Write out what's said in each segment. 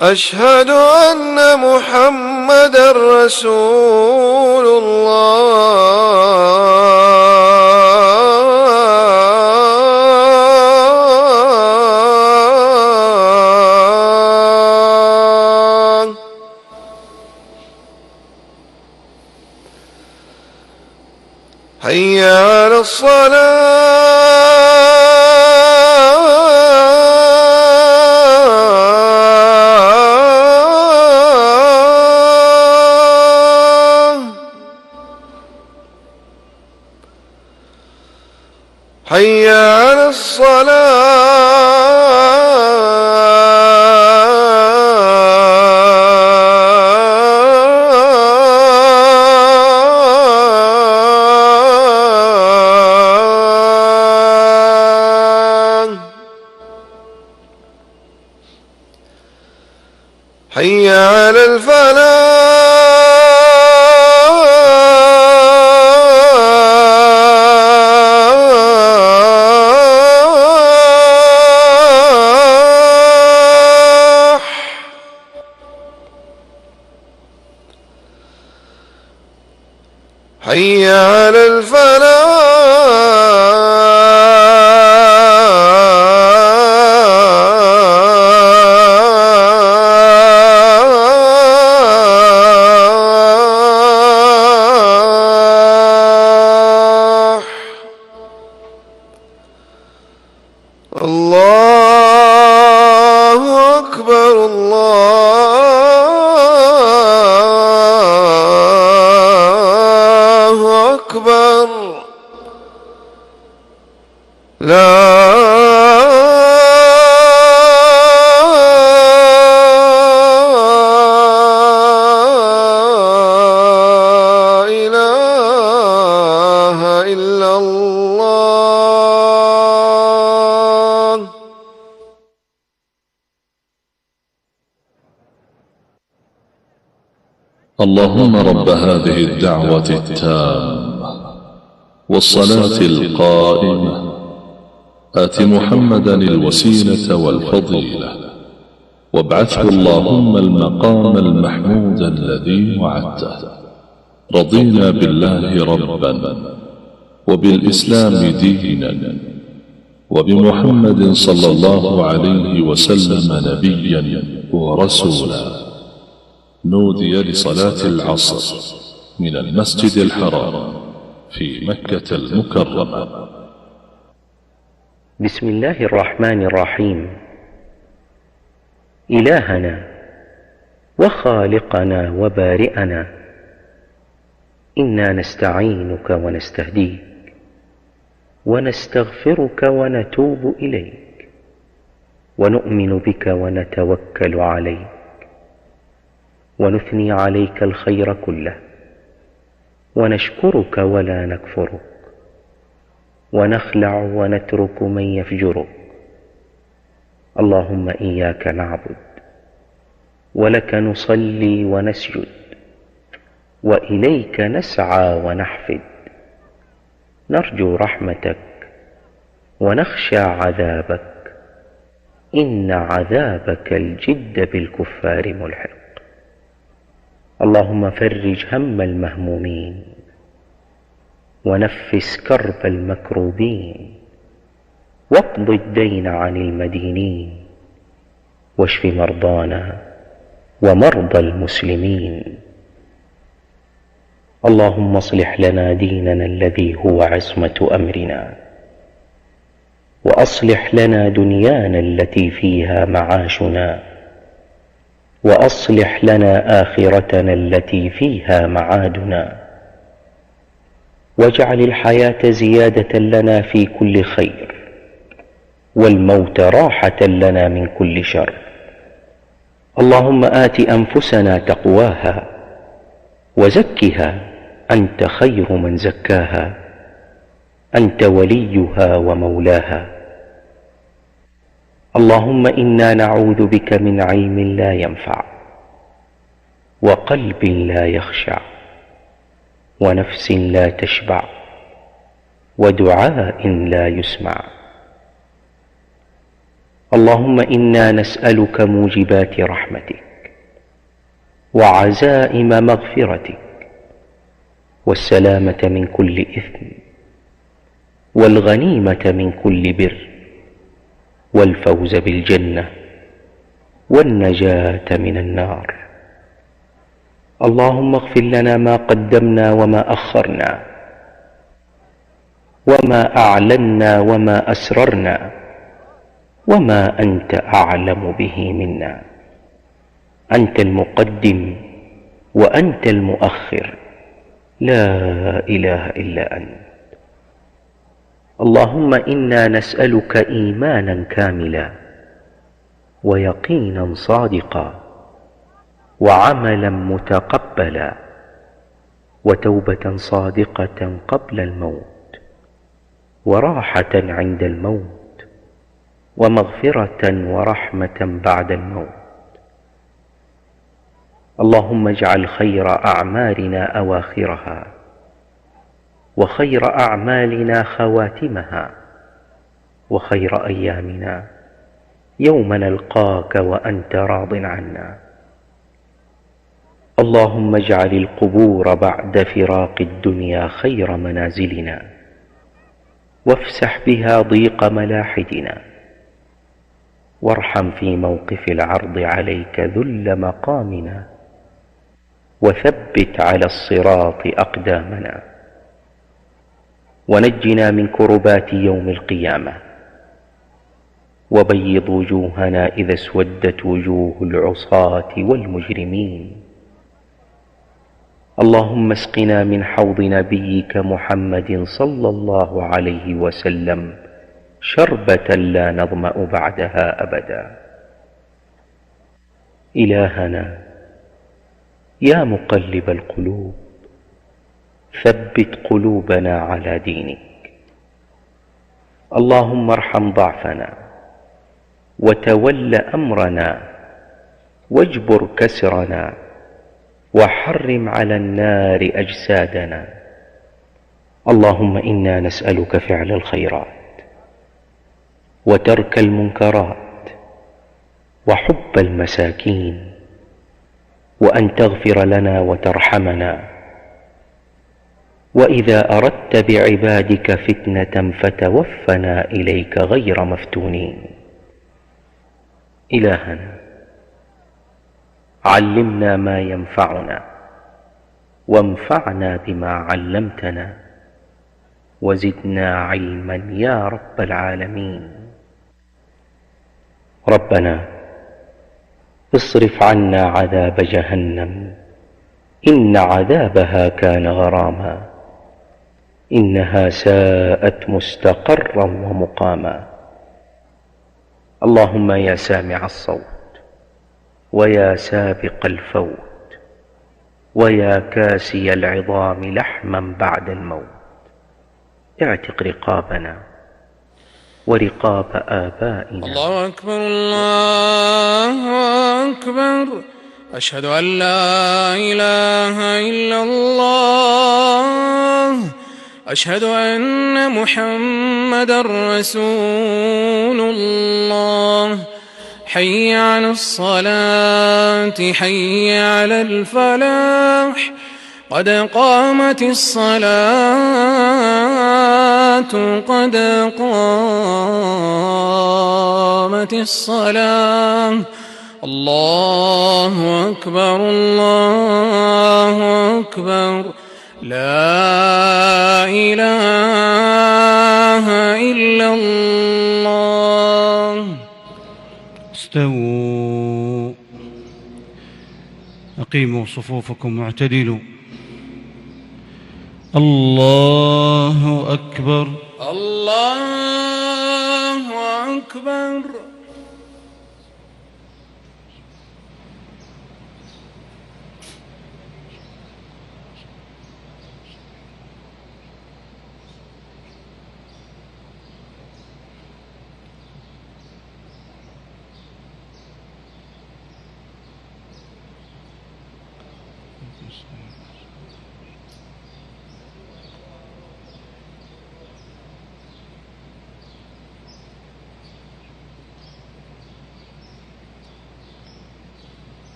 أشهد أن محمدًا رسول الله. حي على الصلاة. حي على الصلاة. حي على الفلاح. حي على الفلاح. الله أكبر. الله أكبر. لا إله إلا الله. اللهم رب هذه الدعوة التامة والصلاة القائمة آت محمدا الوسيلة والفضيلة وابعثه اللهم المقام المحمود الذي وعدته. رضينا بالله ربا وبالإسلام دينا وبمحمد صلى الله عليه وسلم نبيا ورسولا. نودي لصلاة العصر من المسجد الحرام في مكة المكرمة. بسم الله الرحمن الرحيم. إلهنا وخالقنا وبارئنا، إنا نستعينك ونستهديك ونستغفرك ونتوب إليك ونؤمن بك ونتوكل عليك ونثني عليك الخير كله ونشكرك ولا نكفرك ونخلع ونترك من يفجرك. اللهم إياك نعبد ولك نصلي ونسجد وإليك نسعى ونحفد، نرجو رحمتك ونخشى عذابك، إن عذابك الجد بالكفار ملحق. اللهم فرج هم المهمومين ونفس كرب المكروبين واقض الدين عن المدينين واشف مرضانا ومرضى المسلمين. اللهم اصلح لنا ديننا الذي هو عصمة أمرنا، وأصلح لنا دنيانا التي فيها معاشنا، وأصلح لنا آخرتنا التي فيها معادنا، واجعل الحياة زيادة لنا في كل خير والموت راحة لنا من كل شر. اللهم آت أنفسنا تقواها وزكها، أنت خير من زكاها، أنت وليها ومولاها. اللهم إنا نعوذ بك من علم لا ينفع وقلب لا يخشع ونفس لا تشبع ودعاء لا يسمع. اللهم إنا نسألك موجبات رحمتك وعزائم مغفرتك والسلامة من كل إثم والغنيمة من كل بر والفوز بالجنة والنجاة من النار. اللهم اغفر لنا ما قدمنا وما أخرنا وما أعلنا وما أسررنا وما أنت أعلم به منا. أنت المقدم وأنت المؤخر، لا إله إلا أنت. اللهم إنا نسألك إيمانا كاملا ويقينا صادقا وعملا متقبلا وتوبة صادقة قبل الموت وراحة عند الموت ومغفرة ورحمة بعد الموت. اللهم اجعل خير أعمالنا أواخرها وخير أعمالنا خواتمها وخير أيامنا يوم نلقاك وأنت راض عنا. اللهم اجعل القبور بعد فراق الدنيا خير منازلنا وافسح بها ضيق ملاحدنا وارحم في موقف العرض عليك ذل مقامنا وثبت على الصراط أقدامنا ونجنا من كربات يوم القيامة وبيض وجوهنا إذا اسودت وجوه العصاة والمجرمين. اللهم اسقنا من حوض نبيك محمد صلى الله عليه وسلم شربة لا نظمأ بعدها أبدا. إلهنا يا مقلب القلوب ثبت قلوبنا على دينك. اللهم ارحم ضعفنا وتول أمرنا واجبر كسرنا وحرم على النار أجسادنا. اللهم إنا نسألك فعل الخيرات وترك المنكرات وحب المساكين وأن تغفر لنا وترحمنا. وإذا أردت بعبادك فتنة فتوفنا إليك غير مفتونين. إلهنا علمنا ما ينفعنا وانفعنا بما علمتنا وزدنا علما يا رب العالمين. ربنا اصرف عنا عذاب جهنم إن عذابها كان غراما إنها ساءت مستقرا ومقاما. اللهم يا سامع الصوت ويا سابق الفوت ويا كاسي العظام لحما بعد الموت اعتق رقابنا ورقاب آبائنا. الله أكبر الله أكبر. أشهد أن لا إله إلا الله. أشهد أن محمدًا رسول الله. حي على الصلاة حي على الفلاح قد قامت الصلاة قد قامت الصلاة. الله أكبر الله أكبر. لا إله إلا الله. استووا أقيموا صفوفكم واعتدلوا. الله أكبر الله أكبر.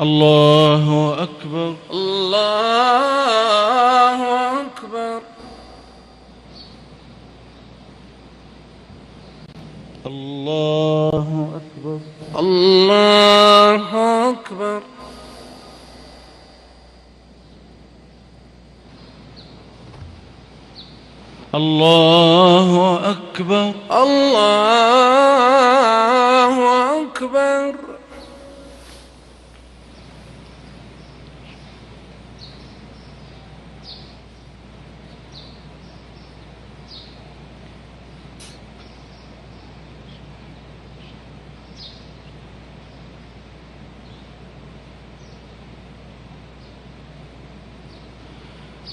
الله أكبر. الله أكبر. الله أكبر. الله أكبر. الله أكبر. الله أكبر.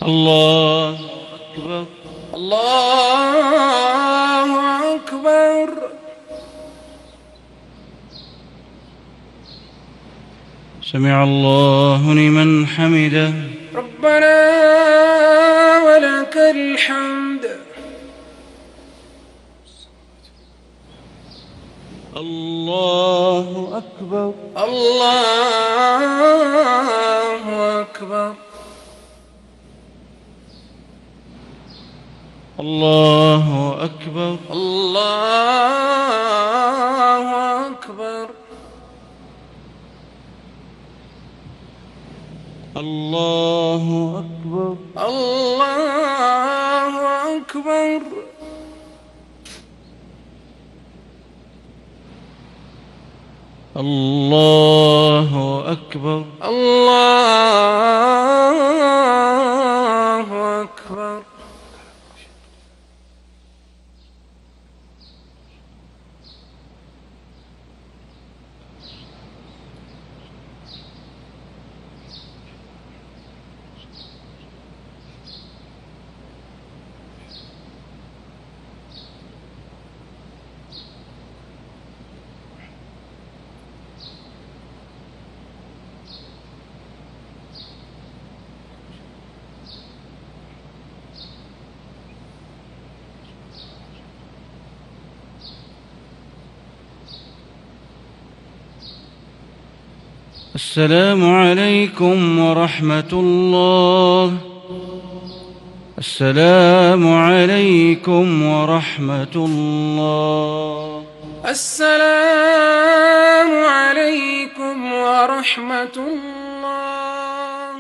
الله أكبر. الله أكبر. سمع الله لمن حمده. ربنا ولك الحمد. الله أكبر. الله أكبر. الله أكبر. الله أكبر. الله أكبر. الله أكبر. الله أكبر. الله أكبر. السلام عليكم ورحمة الله. السلام عليكم ورحمة الله. السلام عليكم ورحمة الله.